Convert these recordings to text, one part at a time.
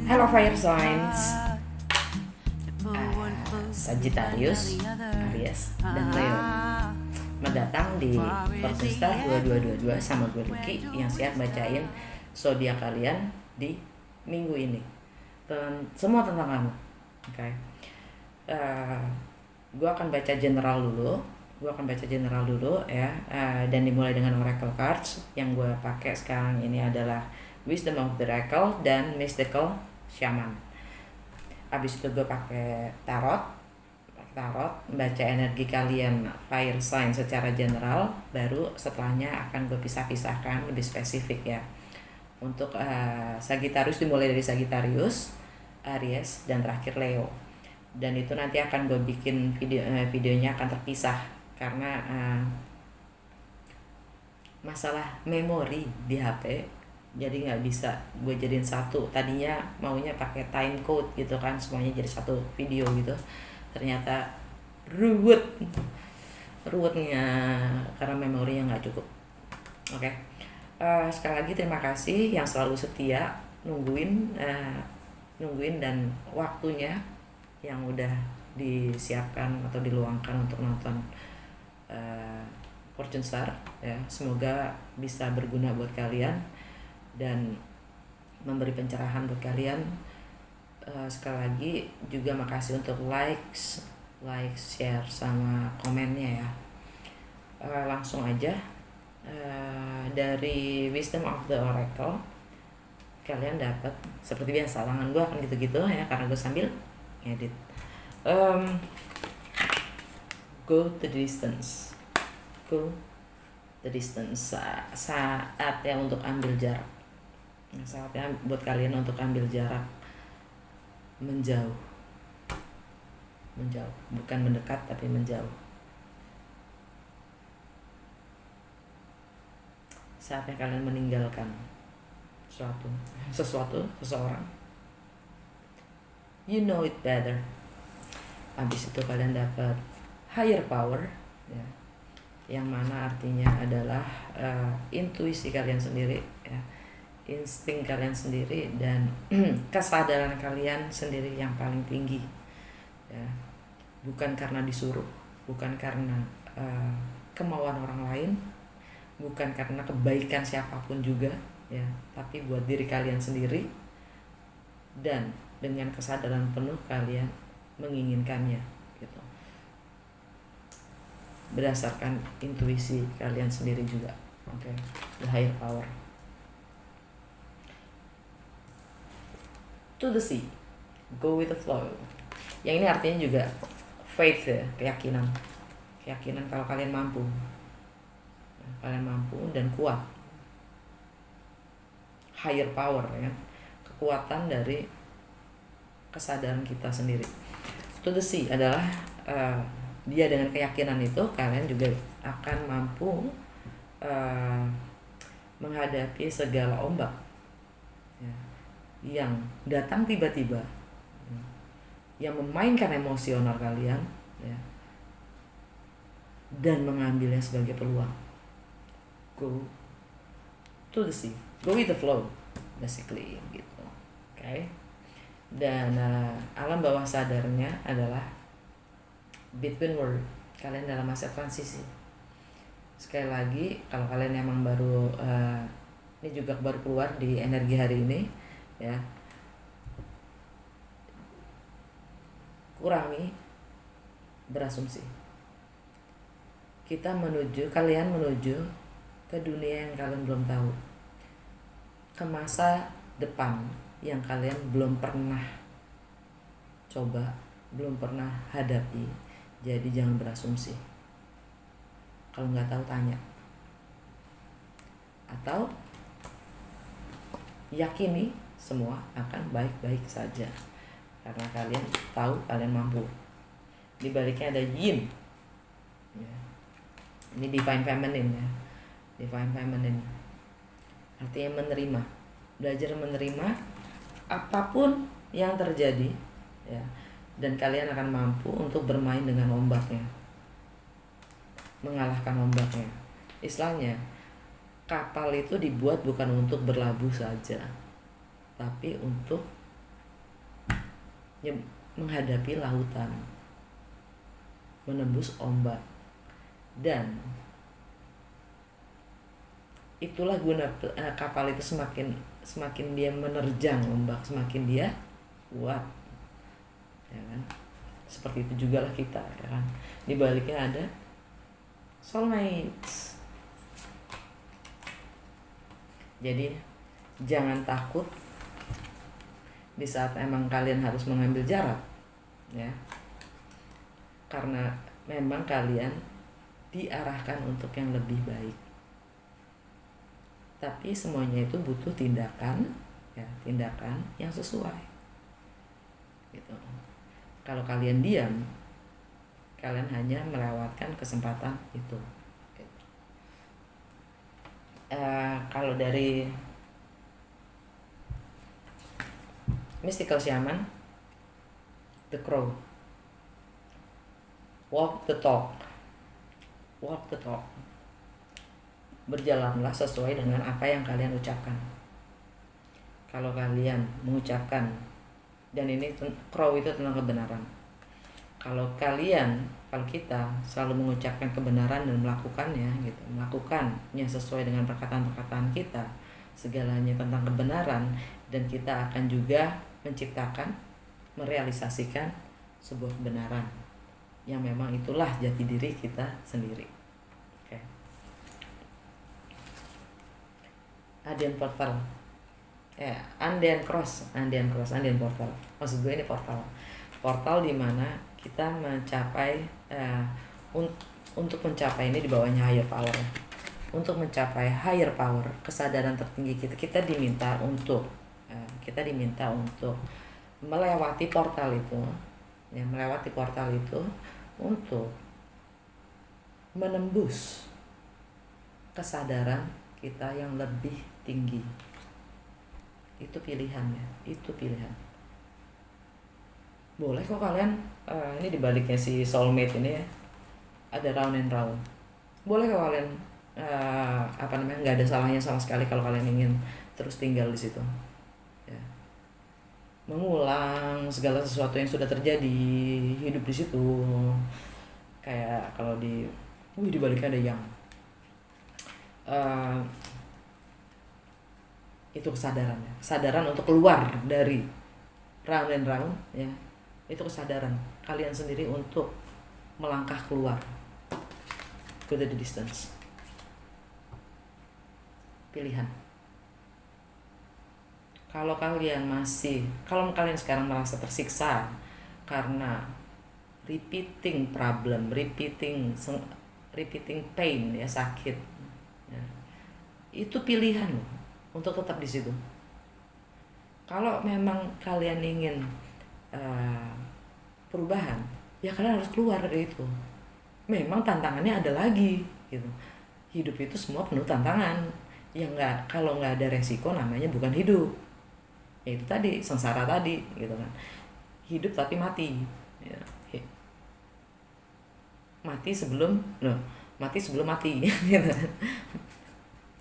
Hello fire signs, Sagittarius, Aries, dan Leo mendatang di Fortune Star 2222 sama gue Lucky yang siap bacain zodiak kalian di minggu ini. Semua tentang kamu. Oke. Gue akan baca general dulu. Dan dimulai dengan oracle cards yang gue pakai sekarang ini adalah Wisdom of the Oracle dan Mystical Shaman. Abis itu gue pakai tarot, baca energi kalian fire sign secara general, baru setelahnya akan gue pisah-pisahkan lebih spesifik ya. Untuk Sagittarius dimulai dari Sagittarius, Aries, dan terakhir Leo. Dan itu nanti akan gue bikin videonya akan terpisah karena masalah memori di HP, jadi nggak bisa gue jadiin satu. Tadinya maunya pakai time code gitu kan, semuanya jadi satu video gitu, ternyata ruwetnya karena memorinya nggak cukup. Oke. Sekali lagi terima kasih yang selalu setia nungguin dan waktunya yang udah disiapkan atau diluangkan untuk nonton Fortune Star ya. Semoga bisa berguna buat kalian dan memberi pencerahan buat kalian. Sekali lagi juga makasih untuk like, share, sama komennya ya. Langsung aja dari Wisdom of the Oracle kalian dapat seperti biasa, tangan gue akan gitu-gitu ya karena gue sambil ngedit. Go the distance. Saatnya untuk ambil jarak. Saatnya buat kalian untuk ambil jarak, menjauh, bukan mendekat tapi menjauh. Saatnya kalian meninggalkan seseorang. You know it better. Habis itu kalian dapat higher power ya, yang mana artinya adalah intuisi kalian sendiri ya, insting kalian sendiri dan kesadaran kalian sendiri yang paling tinggi ya. Bukan karena disuruh, bukan karena kemauan orang lain, bukan karena kebaikan siapapun juga ya, tapi buat diri kalian sendiri dan dengan kesadaran penuh kalian menginginkannya gitu, berdasarkan intuisi kalian sendiri juga. Oke. The higher power. To the sea, go with the flow. Yang ini artinya juga faith ya, keyakinan kalau kalian mampu dan kuat. Higher power ya, kekuatan dari kesadaran kita sendiri. To the sea adalah dia dengan keyakinan itu kalian juga akan mampu menghadapi segala ombak ya, yang datang tiba-tiba yang memainkan emosional kalian ya, dan mengambilnya sebagai peluang. Go to the sea, go with the flow basically gitu. Okay? Dan alam bawah sadarnya adalah between world, kalian dalam masa transisi. Sekali lagi, kalau kalian emang baru ini juga baru keluar di energi hari ini ya, kurangi berasumsi. Kalian menuju ke dunia yang kalian belum tahu, ke masa depan yang kalian belum pernah coba, belum pernah hadapi. Jadi jangan berasumsi. Kalau nggak tahu tanya, atau yakini semua akan baik-baik saja karena kalian tahu kalian mampu. Di baliknya ada yin ya. Ini divine feminine ya. Divine feminine artinya menerima, belajar menerima apapun yang terjadi ya, dan kalian akan mampu untuk bermain dengan ombaknya, mengalahkan ombaknya. Istilahnya kapal itu dibuat bukan untuk berlabuh saja, tapi untuk menghadapi lautan, menembus ombak. Dan itulah guna kapal itu, semakin dia menerjang ombak, semakin dia kuat, ya kan? Seperti itu juga lah kita, ya kan? Di baliknya ada soulmates. Jadi jangan takut di saat emang kalian harus mengambil jarak, ya, karena memang kalian diarahkan untuk yang lebih baik. Tapi semuanya itu butuh tindakan, ya, tindakan yang sesuai, gitu. Kalau kalian diam, kalian hanya melewatkan kesempatan itu. Kalau dari mystical shaman, the crow, walk the talk, berjalanlah sesuai dengan apa yang kalian ucapkan. Kalau kalian mengucapkan, dan ini crow itu tentang kebenaran. Kalau kita selalu mengucapkan kebenaran dan melakukannya, gitu, melakukannya sesuai dengan perkataan-perkataan kita, segalanya tentang kebenaran, dan kita akan juga menciptakan, merealisasikan sebuah kebenaran yang memang itulah jati diri kita sendiri. Oke. Undead portal, undead portal. Maksud gue ini portal di mana kita mencapai untuk mencapai ini di bawahnya higher power. Untuk mencapai higher power, kesadaran tertinggi kita diminta untuk melewati portal itu, ya, untuk menembus kesadaran kita yang lebih tinggi. Itu pilihannya, boleh kok kalian, ini dibaliknya si soulmate ini ya, ada round and round. Boleh kok kalian nggak ada salahnya sama sekali kalau kalian ingin terus tinggal di situ, ya, mengulang segala sesuatu yang sudah terjadi, hidup di situ. Kayak kalau di baliknya ada yang itu kesadaran untuk keluar dari round and round, ya, itu kesadaran kalian sendiri untuk melangkah keluar ke the distance. Pilihan. Kalau kalian sekarang merasa tersiksa karena repeating problem, repeating pain, ya, sakit, ya, itu pilihan loh untuk tetap di situ. Kalau memang kalian ingin perubahan, ya kalian harus keluar dari itu. Memang tantangannya ada lagi, gitu. Hidup itu semua penuh tantangan. Kalau nggak ada resiko, namanya bukan hidup. Ya itu tadi, sengsara tadi, gitu kan. Hidup tapi mati, ya. Mati sebelum mati, gitu.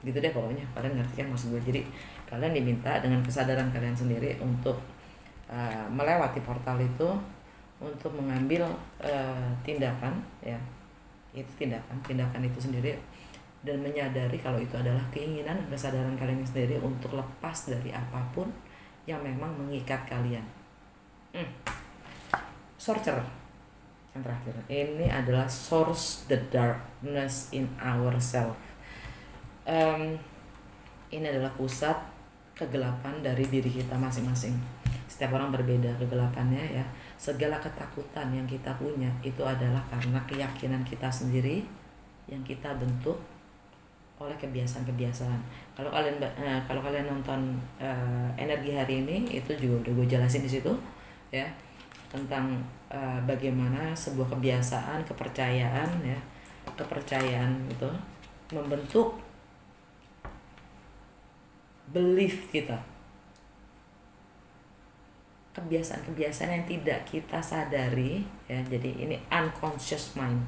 Gitu deh pokoknya, kalian ngerti kan maksud gue. Jadi kalian diminta dengan kesadaran kalian sendiri untuk melewati portal itu, untuk mengambil tindakan, ya, itu tindakan itu sendiri, dan menyadari kalau itu adalah keinginan dan kesadaran kalian sendiri untuk lepas dari apapun yang memang mengikat kalian. Sorcerer yang terakhir, ini adalah source the darkness in ourselves. Ini adalah pusat kegelapan dari diri kita masing-masing. Setiap orang berbeda kegelapannya, ya. Segala ketakutan yang kita punya itu adalah karena keyakinan kita sendiri yang kita bentuk oleh kebiasaan-kebiasaan. Kalau kalian nonton energi hari ini, itu juga udah gue jelasin di situ, ya, tentang bagaimana sebuah kebiasaan, kepercayaan itu membentuk belief kita, kebiasaan yang tidak kita sadari, ya. Jadi ini unconscious mind.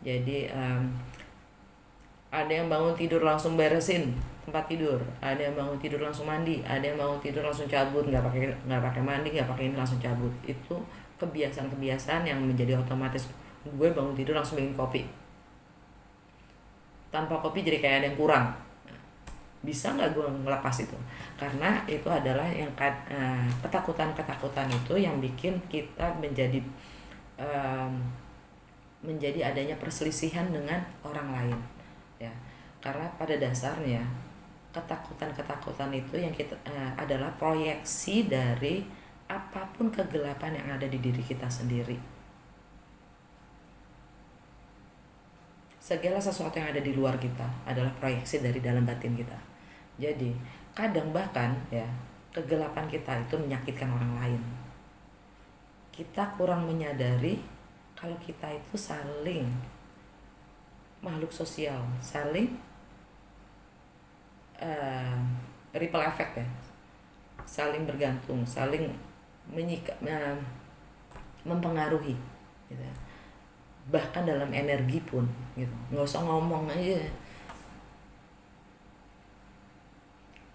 Jadi Ada yang bangun tidur langsung beresin tempat tidur, ada yang bangun tidur langsung mandi, ada yang bangun tidur langsung cabut, nggak pakai mandi, nggak pakai ini, langsung cabut. Itu kebiasaan-kebiasaan yang menjadi otomatis. Gue bangun tidur langsung bikin kopi, tanpa kopi jadi kayak ada yang kurang. Bisa nggak gue ngelepas itu? Karena itu adalah yang ketakutan-ketakutan itu yang bikin kita menjadi adanya perselisihan dengan orang lain, ya. Karena pada dasarnya ketakutan-ketakutan itu yang kita adalah proyeksi dari apapun kegelapan yang ada di diri kita sendiri. Segala sesuatu yang ada di luar kita adalah proyeksi dari dalam batin kita. Jadi kadang bahkan ya, kegelapan kita itu menyakitkan orang lain. Kita kurang menyadari kalau kita itu saling makhluk sosial, saling ripple effect ya, saling bergantung, saling mempengaruhi gitu. Bahkan dalam energi pun gitu, nggak usah ngomong aja.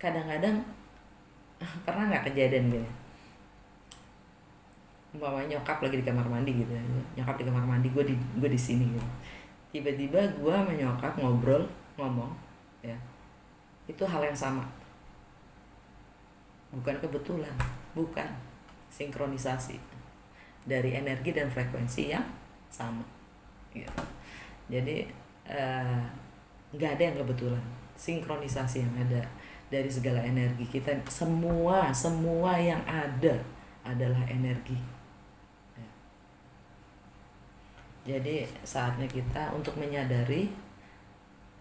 Kadang-kadang pernah nggak kejadian gini, umpamanya nyokap lagi di kamar mandi gitu, nyokap di kamar mandi, gue di sini gitu, tiba-tiba gue sama nyokap ngomong ya, itu hal yang sama, bukan kebetulan, bukan sinkronisasi dari energi dan frekuensi yang sama gitu. Jadi nggak ada yang kebetulan, sinkronisasi yang ada dari segala energi kita, semua yang ada adalah energi. Jadi saatnya kita untuk menyadari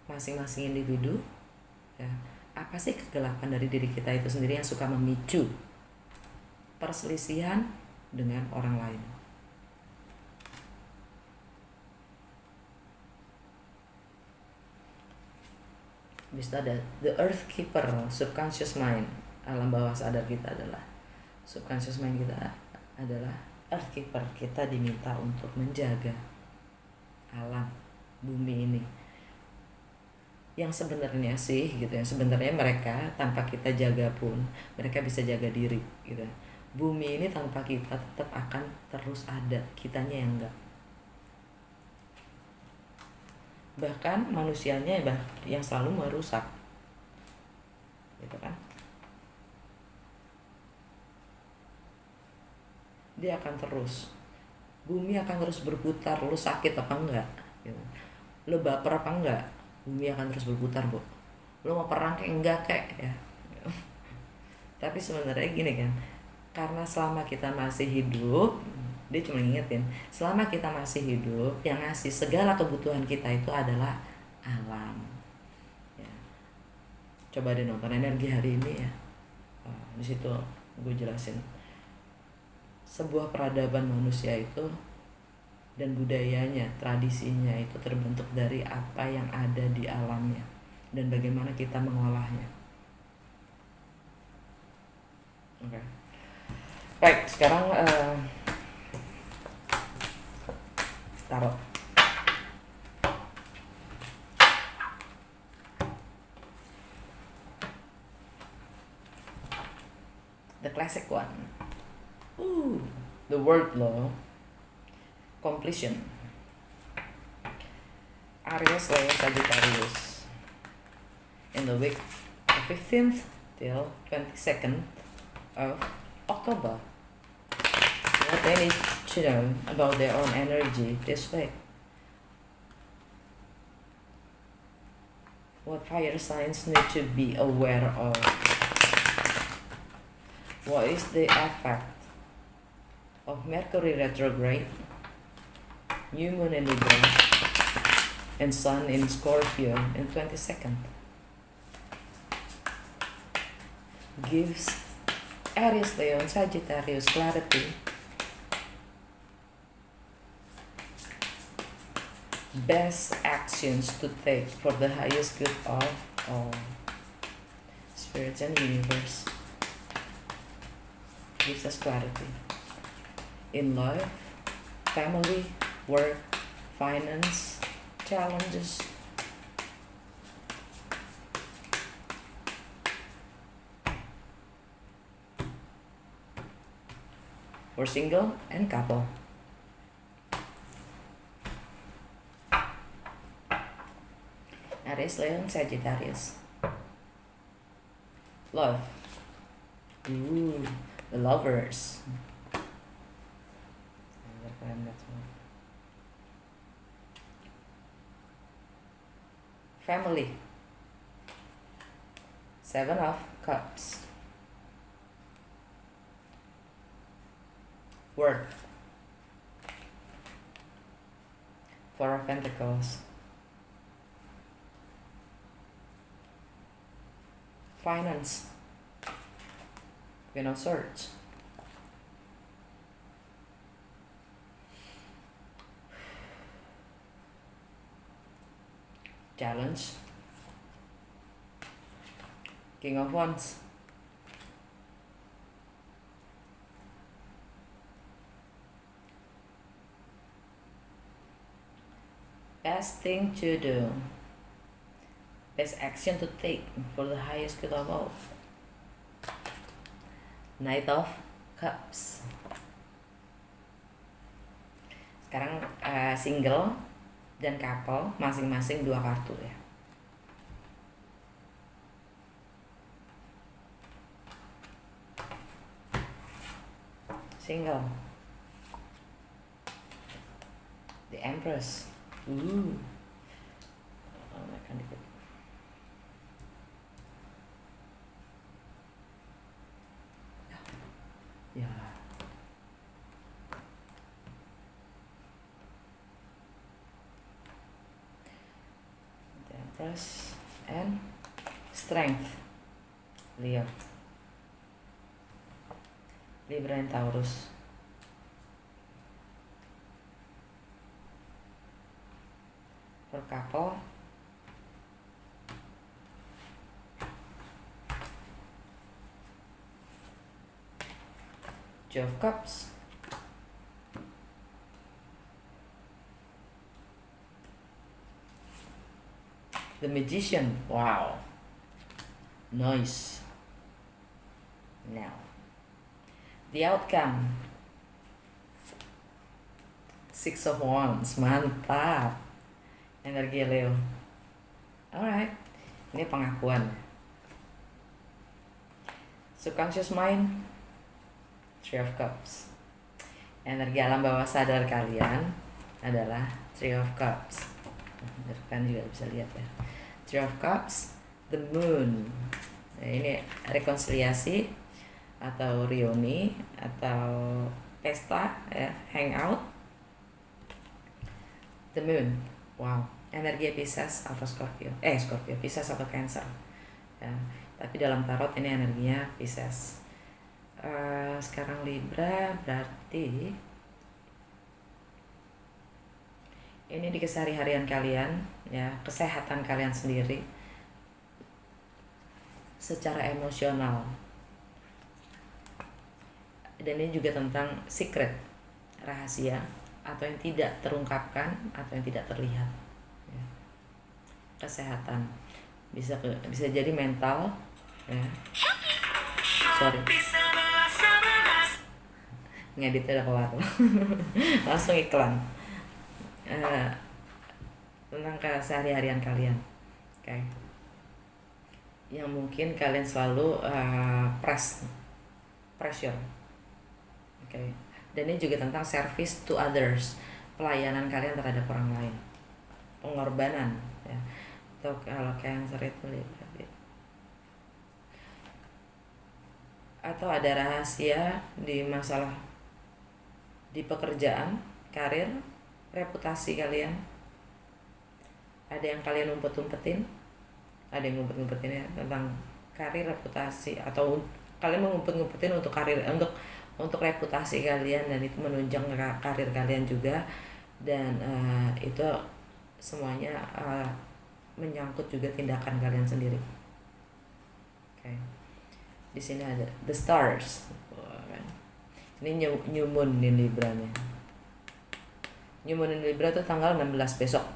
masing-masing individu ya, apa sih kegelapan dari diri kita itu sendiri yang suka memicu perselisihan dengan orang lain. Bisa ada the earth keeper, subconscious mind, alam bawah sadar kita adalah subconscious mind kita adalah earth keeper. Kita diminta untuk menjaga alam bumi ini, yang sebenarnya sih gitu ya, sebenarnya mereka tanpa kita jaga pun mereka bisa jaga diri gitu. Bumi ini tanpa kita tetap akan terus ada, kitanya yang enggak. Bahkan manusianya yang selalu merusak gitu kan. Dia akan terus, bumi akan terus berputar. Lu sakit apa enggak gitu. Lu baper apa enggak, bumi akan terus berputar, Bu. Lu mau perang kayak enggak kayak ya. Tapi sebenarnya gini kan, karena selama kita masih hidup, dia cuma ngingetin, selama kita masih hidup, yang ngasih segala kebutuhan kita itu adalah alam ya. Coba deh nonton energi hari ini ya, di situ gue jelasin sebuah peradaban manusia itu dan budayanya, tradisinya itu terbentuk dari apa yang ada di alamnya dan bagaimana kita mengolahnya. Oke. Baik, sekarang taruh the classic one, the word law, completion. Aries, Leo, Sagittarius in the week of 15th till 22nd of October. What they need to know about their own energy this week. What fire signs need to be aware of. What is the effect of Mercury retrograde, New Moon in Libra, and Sun in Scorpio in 22nd. Gives Aries, Leo, and Sagittarius clarity. Best actions to take for the highest good of all. Spirits and universe gives us clarity. In life, family, work, finance, challenges, for single and couple. Aries, Leo, and Sagittarius. Love. Ooh, the lovers. Family. 7 of Cups. Work. 4 of Pentacles. Finance. Queen of Swords. Challenge. King of Wands. Best thing to do. Best action to take for the highest good of all. Knight of Cups. Sekarang single dan couple masing-masing 2 kartu ya. Single. The Empress. Akan dikit. Ya. The Empress and Strength. Leo. Libra and Taurus. For couple, Two of Cups. The Magician. Wow. Nice. Now, the outcome. 6 of Wands. Mantap. Energi Leo. Alright. Ini pengakuan. Subconscious mind. 3 of Cups. Energi alam bawah sadar kalian adalah 3 of Cups. Kan juga bisa lihat ya. 3 of Cups, the Moon. Nah, ini rekonsiliasi atau reuni atau pesta ya, hangout. The Moon. Wow, energi Pisces atau Scorpio. Scorpio, Pisces atau Cancer. Ya, tapi dalam tarot ini energinya Pisces. Sekarang Libra berarti ini di keseharian kalian ya, kesehatan kalian sendiri secara emosional, dan ini juga tentang secret, rahasia atau yang tidak terungkapkan atau yang tidak terlihat ya. Kesehatan bisa jadi mental ya. Sorry, ngeditnya udah kelar. Langsung iklan. Tentang keseharian kalian, oke. Yang mungkin kalian selalu pressure, oke. Dan ini juga tentang service to others, pelayanan kalian terhadap orang lain, pengorbanan ya. Atau kalau Cancer itu atau ada rahasia di masalah di pekerjaan, karir, reputasi kalian. Ada yang kalian umpet-umpetin, ada yang ngumpet-ngumpetin ya, tentang karir, reputasi, atau kalian mengumpet-ngumpetin untuk karir, untuk reputasi kalian, dan itu menunjang karir kalian juga, dan itu semuanya menyangkut juga tindakan kalian sendiri. Oke. Di sini ada the stars. Ini new moon di Libra-nya. New moon di Libra itu tanggal 16 besok.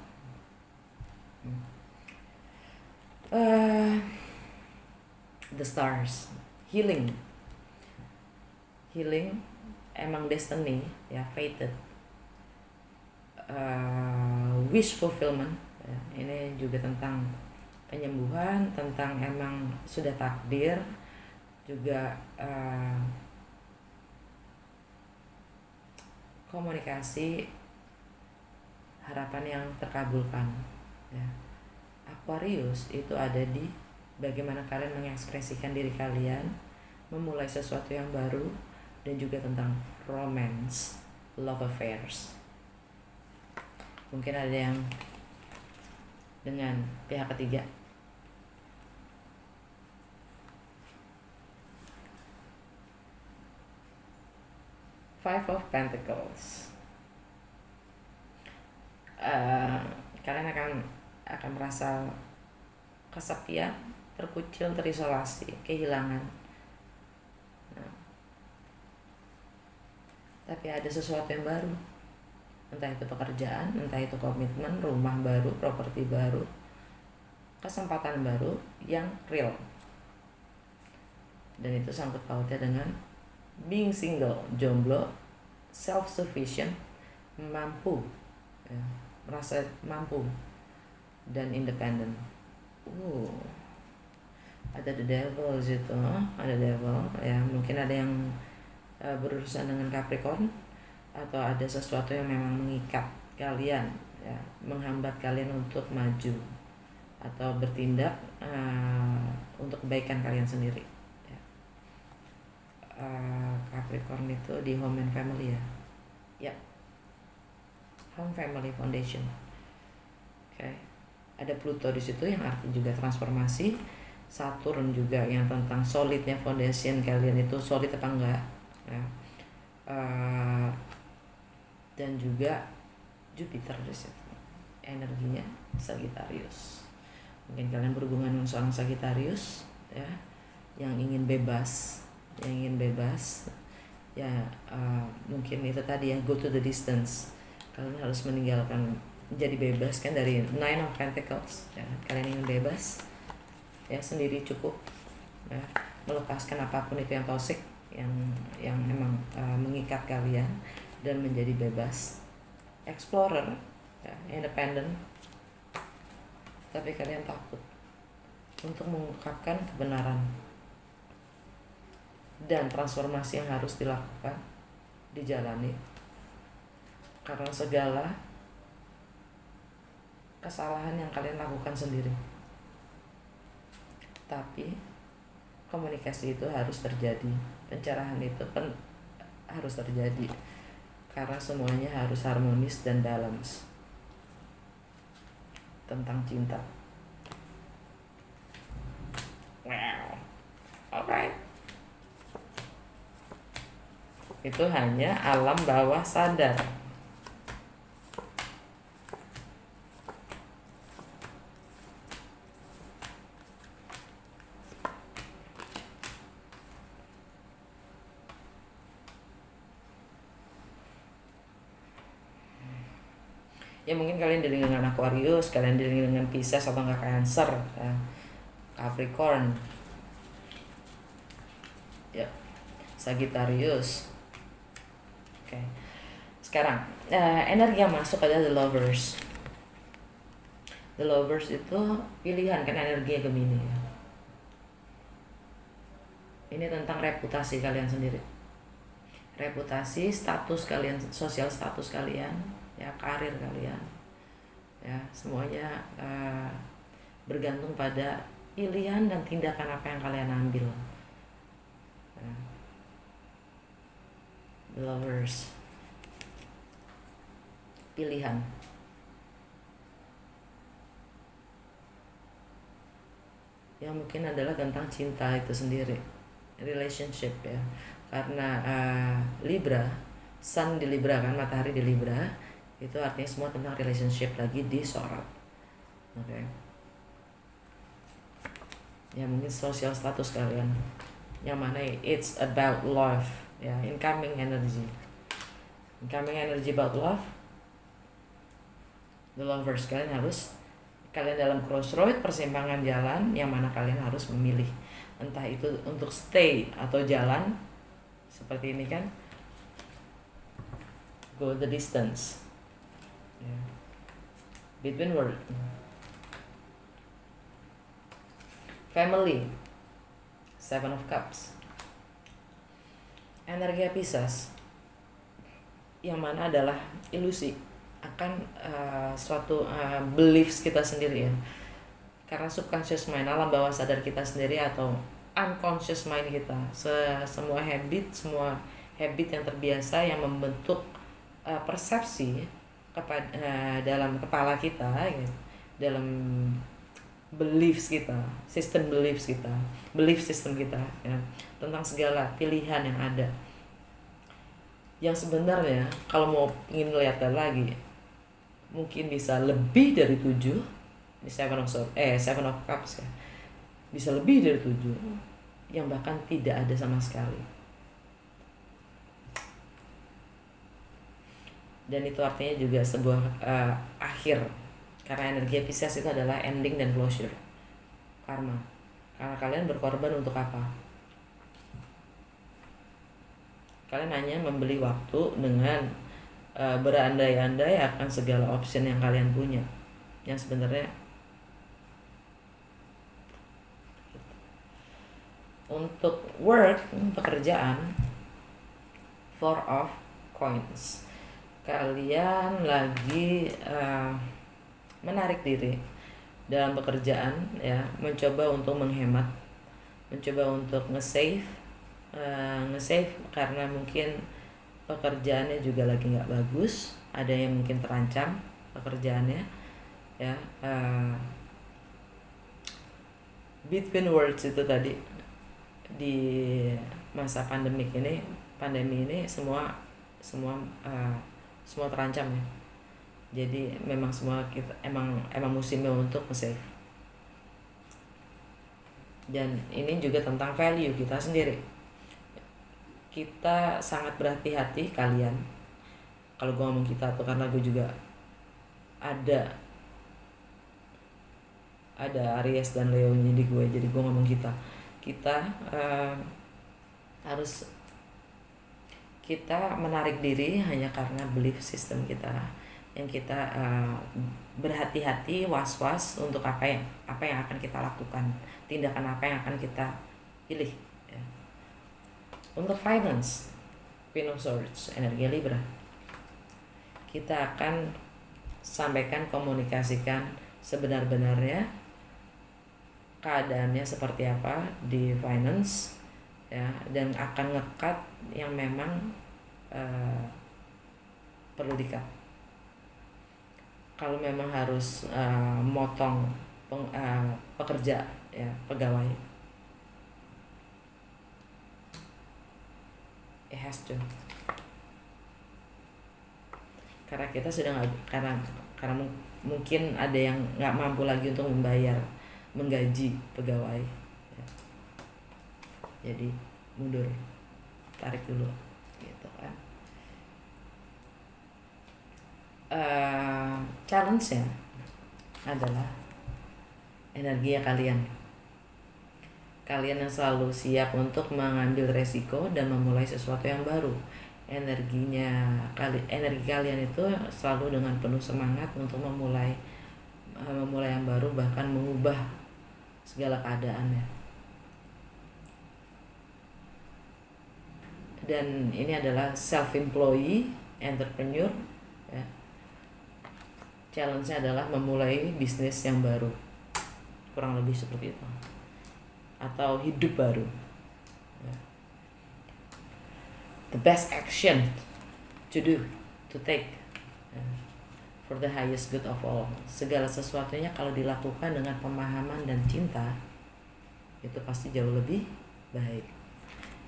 The stars, healing, emang destiny ya, fated, wish fulfillment ya. Ini juga tentang penyembuhan, tentang emang sudah takdir, juga komunikasi, harapan yang terkabulkan ya. Aquarius itu ada di bagaimana kalian mengekspresikan diri kalian, memulai sesuatu yang baru, dan juga tentang romance, love affairs. Mungkin ada yang dengan pihak ketiga. Five of Pentacles. Kalian akan merasa kesepian, terkucil, terisolasi, kehilangan. Nah, tapi ada sesuatu yang baru, entah itu pekerjaan, entah itu komitmen, rumah baru, properti baru, kesempatan baru yang real. Dan itu sangkut pautnya dengan being single, jomblo, self-sufficient, mampu ya, merasa mampu, dan independent. Ada the devil situ, ada devil ya. Mungkin ada yang berurusan dengan Capricorn, atau ada sesuatu yang memang mengikat kalian ya, menghambat kalian untuk maju atau bertindak untuk kebaikan kalian sendiri ya. Capricorn itu di home and family ya, home family foundation. Okay. Ada Pluto di situ yang arti juga transformasi. Saturn juga yang tentang solidnya foundation kalian itu solid apa enggak ya. Dan juga Jupiter di situ, energinya Sagittarius. Mungkin kalian berhubungan dengan seorang Sagittarius ya, yang ingin bebas ya. Mungkin itu tadi ya, go to the distance. Kalian harus meninggalkan, jadi bebas kan dari Nine of Pentacles ya. Kalian ingin bebas ya, sendiri cukup ya, melepaskan apapun itu yang toxic, yang memang mengikat kalian, dan menjadi bebas, explorer ya, independent. Tapi kalian takut untuk mengungkapkan kebenaran dan transformasi yang harus dilakukan, dijalani, karena segala kesalahan yang kalian lakukan sendiri. Tapi komunikasi itu harus terjadi, pencerahan itu harus terjadi, karena semuanya harus harmonis dan balance tentang cinta. Wow, alright. Itu hanya alam bawah sadar. Ya mungkin kalian dealing dengan Aquarius, kalian dealing dengan Pisces atau enggak Cancer ya. Capricorn ya, Sagittarius. Oke. Sekarang energi yang masuk adalah the lovers. The lovers itu pilihan kan, energinya Gemini ya. Ini tentang reputasi kalian sendiri, reputasi, status kalian, sosial status kalian ya, karir kalian ya, semuanya bergantung pada pilihan dan tindakan apa yang kalian ambil ya. The lovers, pilihan. Yang mungkin adalah tentang cinta itu sendiri, relationship ya. Karena Libra, Sun di Libra kan, matahari di Libra, itu artinya semua tentang relationship lagi disorot. Oke. Ya mungkin sosial status kalian, yang mana it's about love ya, incoming energy about love. The lovers, kalian dalam crossroad, persimpangan jalan, yang mana kalian harus memilih, entah itu untuk stay atau jalan seperti ini kan, go the distance, yeah, between world. Family, Seven of Cups. Energi Pisces yang mana adalah ilusi akan suatu beliefs kita sendiri ya, karena subconscious mind, alam bawah sadar kita sendiri atau unconscious mind kita, semua habit yang terbiasa yang membentuk persepsi kepada dalam kepala kita gitu, dalam beliefs kita, belief system kita ya, tentang segala pilihan yang ada, yang sebenarnya kalau mau ingin lihat lagi mungkin bisa lebih dari 7 di Seven of Cups ya, bisa lebih dari 7 yang bahkan tidak ada sama sekali. Dan itu artinya juga sebuah akhir, karena energi Pisces itu adalah ending dan closure, karma. Karena kalian berkorban untuk apa? Kalian hanya membeli waktu dengan berandai-andai akan segala option yang kalian punya, yang sebenarnya untuk work, pekerjaan, Four of Coins, kalian lagi menarik diri dalam pekerjaan ya, mencoba untuk menghemat, mencoba untuk nge-save karena mungkin pekerjaannya juga lagi nggak bagus, ada yang mungkin terancam pekerjaannya ya. Between worlds itu tadi, di masa pandemi ini semua terancam ya. Jadi memang semua kita emang musimnya untuk nge-save. Dan ini juga tentang value kita sendiri. Kita sangat berhati-hati, kalian, kalau gue ngomong kita tuh karena gue juga ada Aries dan Leo nya di gue, jadi gue ngomong kita harus kita menarik diri hanya karena belief system kita, yang kita berhati-hati, was-was untuk apa yang akan kita lakukan, tindakan apa yang akan kita pilih ya. Untuk finance, Queen of Swords, energi Libra, kita akan sampaikan, komunikasikan sebenar-benarnya keadaannya seperti apa di finance ya, dan akan nge-cut yang memang perlu di-cut. Kalau memang harus motong pekerja ya, pegawai, it has to, karena kita sudah nggak, karena mungkin ada yang nggak mampu lagi untuk menggaji pegawai ya. Jadi mundur, tarik dulu gitu kan. Challenge-nya adalah energi kalian yang selalu siap untuk mengambil resiko dan memulai sesuatu yang baru. Energi kalian itu selalu dengan penuh semangat untuk memulai yang baru, bahkan mengubah segala keadaannya. Dan ini adalah self-employed entrepreneur ya. Challenge-nya adalah memulai bisnis yang baru, kurang lebih seperti itu, atau hidup baru ya. The best action to take for the highest good of all. Segala sesuatunya kalau dilakukan dengan pemahaman dan cinta, itu pasti jauh lebih baik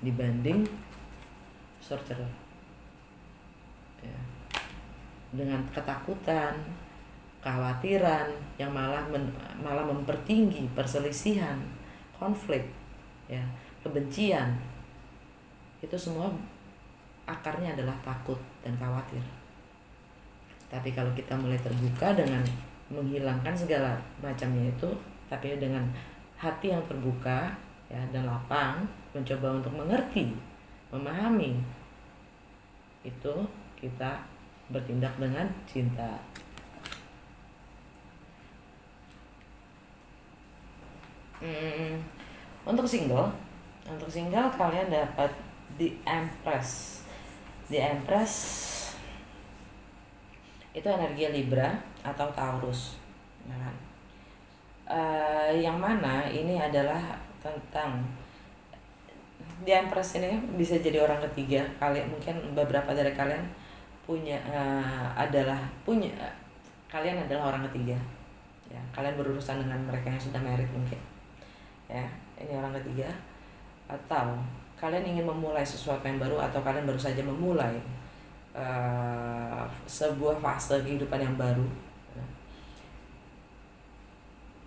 dibanding sorcerer ya. Dengan ketakutan, kekhawatiran yang malah mempertinggi perselisihan, konflik ya, kebencian, itu semua akarnya adalah takut dan khawatir. Tapi kalau kita mulai terbuka dengan menghilangkan segala macamnya itu, tapi dengan hati yang terbuka ya, dan lapang, mencoba untuk mengerti, memahami, itu kita bertindak dengan cinta. Untuk single kalian dapat The Empress. The Empress itu energi Libra atau Taurus, ya kan? Yang mana ini adalah tentang The Empress ini bisa jadi orang ketiga. Kalian mungkin beberapa dari kalian kalian adalah orang ketiga. Ya, kalian berurusan dengan mereka yang sudah married mungkin. Ya, ini orang ketiga. Atau kalian ingin memulai sesuatu yang baru, atau kalian baru saja memulai sebuah fase kehidupan yang baru.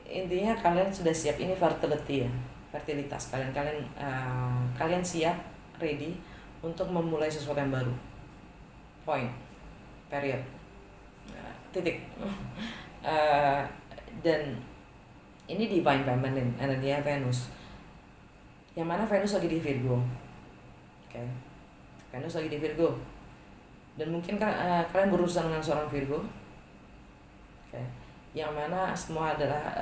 Intinya kalian sudah siap. Ini fertility ya, fertilitas kalian siap, ready untuk memulai sesuatu yang baru. Point, period, titik. Dan ini divine feminine, energinya Venus, yang mana Venus lagi di Virgo. Oke. Venus lagi di Virgo, dan mungkin kalian berurusan dengan seorang Virgo. Oke. Yang mana semua adalah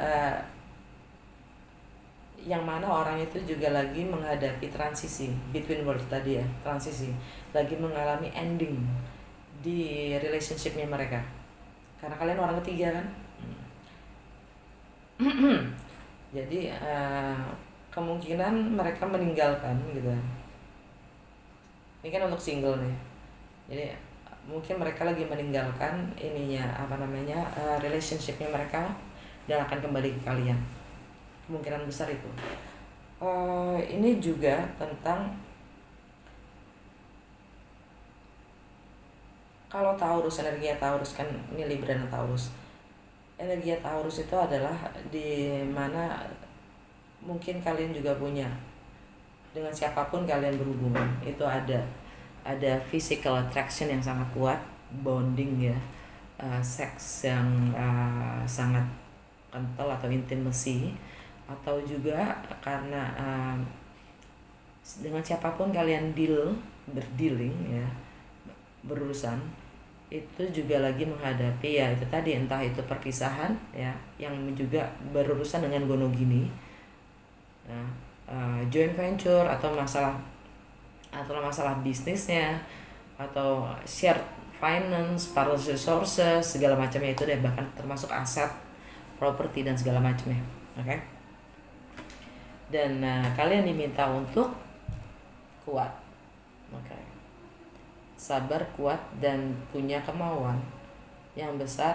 yang mana orang itu juga lagi menghadapi transisi between worlds tadi ya, transisi, lagi mengalami ending di relationshipnya mereka, karena kalian orang ketiga kan. Jadi kemungkinan mereka meninggalkan gitu. Ini kan untuk single nih, jadi mungkin mereka lagi meninggalkan relationshipnya mereka dan akan kembali ke kalian. Kemungkinan besar itu. Ini juga tentang, kalau Taurus, energinya Taurus kan ini Libra dan Taurus. Energinya Taurus itu adalah di mana mungkin kalian juga punya, dengan siapapun kalian berhubungan itu ada physical attraction yang sangat kuat, bonding ya, seks yang sangat kental atau intimacy, atau juga karena dengan siapapun kalian berdealing ya, berurusan, itu juga lagi menghadapi ya itu tadi, entah itu perpisahan ya, yang juga berurusan dengan gonogini, joint venture, atau masalah bisnisnya, atau shared finance, partner resources, segala macamnya itu deh, bahkan termasuk aset, properti dan segala macamnya. Oke. Dan kalian diminta untuk kuat. Oke. Sabar, kuat, dan punya kemauan yang besar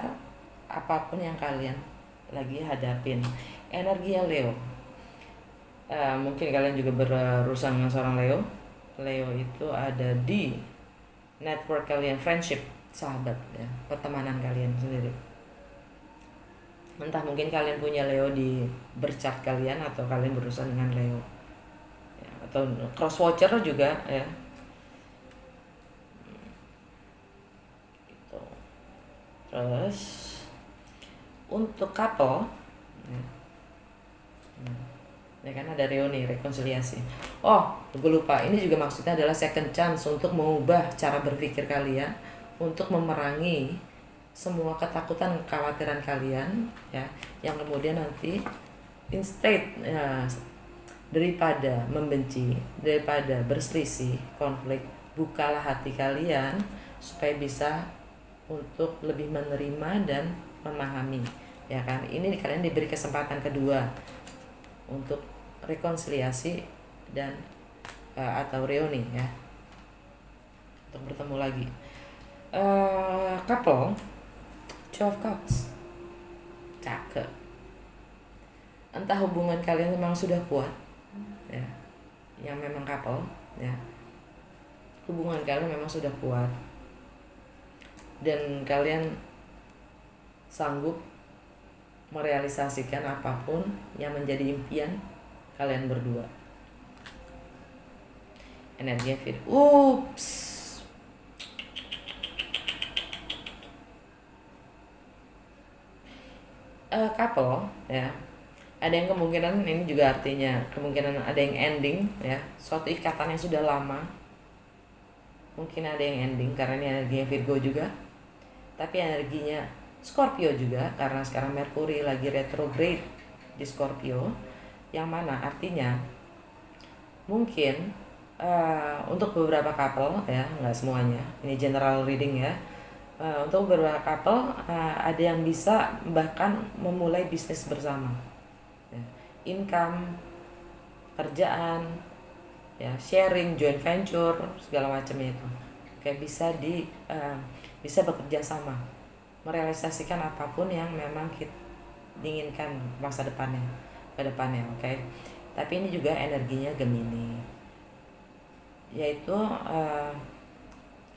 apapun yang kalian lagi hadapin. Energi Leo. Mungkin kalian juga berurusan dengan seorang Leo. Leo itu ada di network kalian, friendship, sahabat ya, pertemanan kalian sendiri. Entah mungkin kalian punya Leo di berchart kalian, atau kalian berurusan dengan Leo ya, atau cross watcher juga ya. Gitu. Terus untuk couple ya kan ada reuni, rekonsiliasi. Gue lupa, ini juga maksudnya adalah second chance untuk mengubah cara berpikir kalian, untuk memerangi semua ketakutan, kekhawatiran kalian ya, yang kemudian nanti instead daripada membenci, daripada berselisih, konflik, bukalah hati kalian supaya bisa untuk lebih menerima dan memahami ya kan. Ini kalian diberi kesempatan kedua untuk rekonsiliasi dan atau reuni ya, untuk bertemu lagi. Couple, Two of Cups, cakep. Entah hubungan kalian memang sudah kuat ya, yang memang couple ya, hubungan kalian memang sudah kuat dan kalian sanggup merealisasikan apapun yang menjadi impian kalian berdua. Energi fit. Couple ya, ada yang kemungkinan ini juga artinya kemungkinan ada yang ending ya, suatu ikatan yang sudah lama mungkin ada yang ending, karena ini energi Virgo juga tapi energinya Scorpio juga, karena sekarang Merkuri lagi retrograde di Scorpio, yang mana artinya mungkin untuk beberapa couple ya, nggak semuanya, ini general reading ya. Untuk beberapa couple ada yang bisa bahkan memulai bisnis bersama, ya. Income, kerjaan, ya, sharing, joint venture, segala macam itu, kayak bisa bekerja sama, merealisasikan apapun yang memang kita inginkan masa depannya, ke depannya, oke. Tapi ini juga energinya Gemini, yaitu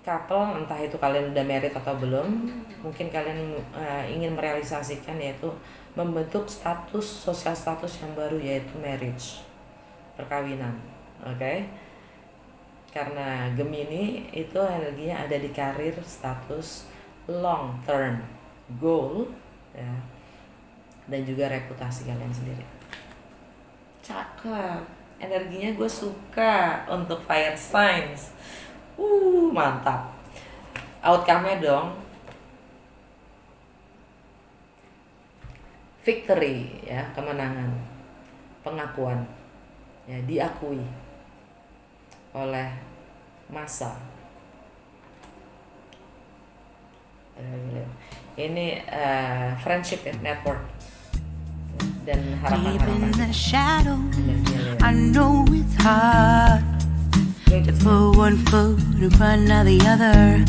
couple, entah itu kalian udah married atau belum, mungkin kalian ingin merealisasikan, yaitu membentuk sosial status yang baru, yaitu marriage, perkawinan, oke. Karena Gemini itu energinya ada di karir, status, long term goal, ya, dan juga reputasi kalian sendiri. Cakep, energinya gue suka untuk fire signs. Mantap. Outcome-nya dong, victory, ya, kemenangan, pengakuan, ya, diakui oleh masa. Ini friendship ya, network, dan harapan-harapan. I know it's hard to put one foot in front of the other.